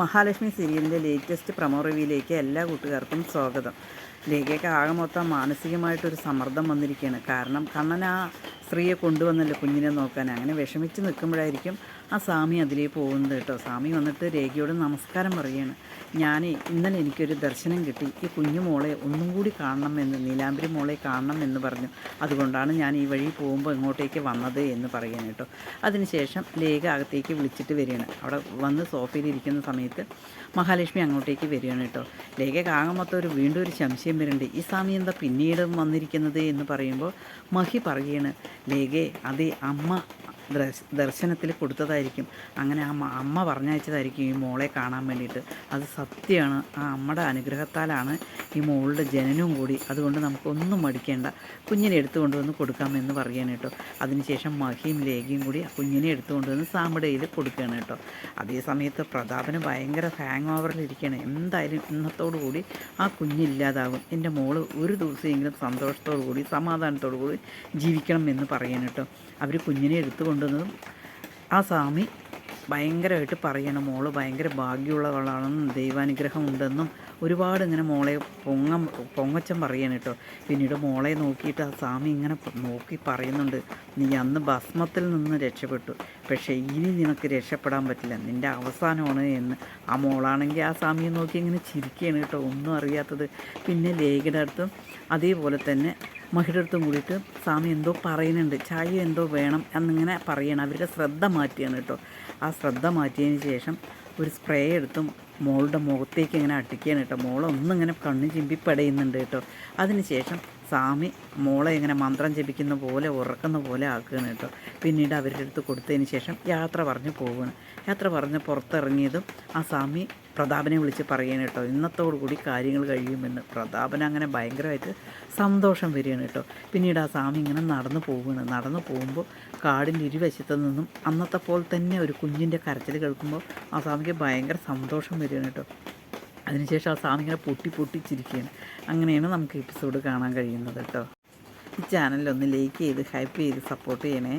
മഹാലക്ഷ്മി സീരിയലിൻ്റെ latest promo റിവ്യൂയിലേക്ക് എല്ലാ കൂട്ടുകാർക്കും സ്വാഗതം. ലേഖയ്ക്ക് ആകെ മൊത്തം മാനസികമായിട്ടൊരു സമ്മർദ്ദം വന്നിരിക്കുകയാണ്. കാരണം കണ്ണൻ ആ സ്ത്രീയെ കൊണ്ടുവന്നല്ലോ കുഞ്ഞിനെ നോക്കാൻ. അങ്ങനെ വിഷമിച്ച് നിൽക്കുമ്പോഴായിരിക്കും ആ സ്വാമി അതിലേ പോകുന്നത് കേട്ടോ. സ്വാമി വന്നിട്ട് രേഖയോട് നമസ്കാരം പറയുകയാണ്. ഇന്നലെ എനിക്കൊരു ദർശനം കിട്ടി, ഈ കുഞ്ഞു മോളെ ഒന്നും കൂടി കാണണമെന്ന്, നീലാംബരി മോളെ കാണണമെന്ന് പറഞ്ഞു. അതുകൊണ്ടാണ് ഞാൻ ഈ വഴി പോകുമ്പോൾ ഇങ്ങോട്ടേക്ക് വന്നത് എന്ന് പറയുകയാണ് കേട്ടോ. അതിനുശേഷം ലേഖ അകത്തേക്ക് വിളിച്ചിട്ട് വരികയാണ്. അവിടെ വന്ന് സോഫയിൽ ഇരിക്കുന്ന സമയത്ത് മഹാലക്ഷ്മി അങ്ങോട്ടേക്ക് വരികയാണ് കേട്ടോ. ലേഖയ്ക്ക് ആകെ മൊത്തം വീണ്ടും ഒരു സംശയം വരുന്നുണ്ട്. ഈ സ്വാമി എന്താ പിന്നീട് വന്നിരിക്കുന്നത് എന്ന് പറയുമ്പോൾ മഹി പറയുകയാണ്, ലേഖയെ അതേ അമ്മ ദർശനത്തിൽ കൊടുത്തതായിരിക്കും. അങ്ങനെ അമ്മ പറഞ്ഞയച്ചതായിരിക്കും ഈ മോളെ കാണാൻ വേണ്ടിയിട്ട്. അത് സത്യമാണ്. ആ അമ്മയുടെ അനുഗ്രഹത്താലാണ് ഈ മോളുടെ ജനനവും കൂടി. അതുകൊണ്ട് നമുക്കൊന്നും മടിക്കേണ്ട, കുഞ്ഞിനെ എടുത്തു കൊണ്ടുവന്ന് കൊടുക്കാമെന്ന് പറയുകയാണ് കേട്ടോ. അതിനുശേഷം മഹിയും ലേഖയും കൂടി ആ കുഞ്ഞിനെ എടുത്തു കൊണ്ടുവന്ന് സാമ്പടയിൽ കൊടുക്കുകയാണ് കേട്ടോ. അതേ സമയത്ത് പ്രതാപന് ഭയങ്കര ഹാങ് ഓവറിലിരിക്കുകയാണ്. എന്തായാലും ഇന്നത്തോടു കൂടി ആ കുഞ്ഞില്ലാതാകും, എൻ്റെ മോള് ഒരു ദിവസമെങ്കിലും സന്തോഷത്തോടു കൂടി സമാധാനത്തോടു കൂടി ജീവിക്കണം എന്ന് പറയണം കേട്ടോ. അവർ കുഞ്ഞിനെ എടുത്തു കൊണ്ടുവന്നതും ആ സ്വാമി ഭയങ്കരമായിട്ട് പറയണം, മോള് ഭയങ്കര ഭാഗ്യമുള്ളവളാണെന്നും ദൈവാനുഗ്രഹം ഉണ്ടെന്നും ഒരുപാട് ഇങ്ങനെ മോളെ പൊങ്ങച്ചം പറയണം കേട്ടോ. പിന്നീട് മോളെ നോക്കിയിട്ട് ആ സ്വാമി ഇങ്ങനെ നോക്കി പറയുന്നുണ്ട്, നീ അന്ന് ഭസ്മത്തിൽ നിന്ന് രക്ഷപ്പെട്ടു, പക്ഷേ ഇനി നിനക്ക് രക്ഷപ്പെടാൻ പറ്റില്ല, നിൻ്റെ അവസാനമാണ് എന്ന്. ആ മോളാണെങ്കിൽ ആ സ്വാമിയെ നോക്കി ഇങ്ങനെ ചിരിക്കുകയാണ് കേട്ടോ, ഒന്നും അറിയാത്തത്. പിന്നെ ലേഖയുടെ അടുത്തും അതേപോലെ തന്നെ മഹിയുടെ അടുത്തും കൂടിയിട്ട് സ്വാമി എന്തോ പറയുന്നുണ്ട്, ചായ എന്തോ വേണം എന്നിങ്ങനെ പറയണം. അവരുടെ ശ്രദ്ധ മാറ്റിയാണ് കേട്ടോ. ആ ശ്രദ്ധ മാറ്റിയതിന് ശേഷം ഒരു സ്പ്രേ എടുത്തും മോളുടെ മുഖത്തേക്ക് ഇങ്ങനെ അട്ടിക്കുകയാണ് കേട്ടോ. മോളൊന്നിങ്ങനെ കണ്ണ് ചിമ്പി പടയുന്നുണ്ട് കേട്ടോ. അതിനുശേഷം സ്വാമി മോളെ ഇങ്ങനെ മന്ത്രം ജപിക്കുന്ന പോലെ ഉറക്കുന്ന പോലെ ആക്കുകയാണ് കേട്ടോ. പിന്നീട് അവരുടെ അടുത്ത് കൊടുത്തതിന് ശേഷം യാത്ര പറഞ്ഞ് പോവുകയാണ്. യാത്ര പറഞ്ഞ് പുറത്തിറങ്ങിയതും ആ സ്വാമി പ്രതാപനെ വിളിച്ച് പറയുകയാണ് കേട്ടോ, ഇന്നത്തോടു കൂടി കാര്യങ്ങൾ കഴിയുമെന്ന്. പ്രതാപന് അങ്ങനെ ഭയങ്കരമായിട്ട് സന്തോഷം വരികയാണ് കേട്ടോ. പിന്നീട് ആ സ്വാമി ഇങ്ങനെ നടന്നു പോകുമ്പോൾ കാടിൻ്റെ ഇരുവശത്തു നിന്നും അന്നത്തെ പോലെ തന്നെ ഒരു കുഞ്ഞിൻ്റെ കരച്ചിൽ കേൾക്കുമ്പോൾ ആ സ്വാമിക്ക് ഭയങ്കര സന്തോഷം വരികയാണ് കേട്ടോ. അതിനുശേഷം ആ സ്വാമി ഇങ്ങനെ പൊട്ടി ചിരിക്കുകയാണ്. അങ്ങനെയാണ് നമുക്ക് എപ്പിസോഡ് കാണാൻ കഴിയുന്നത് കേട്ടോ. ഈ ചാനലൊന്ന് ലൈക്ക് ചെയ്ത് ഹൈപ്പ് ചെയ്ത് സപ്പോർട്ട് ചെയ്യണേ.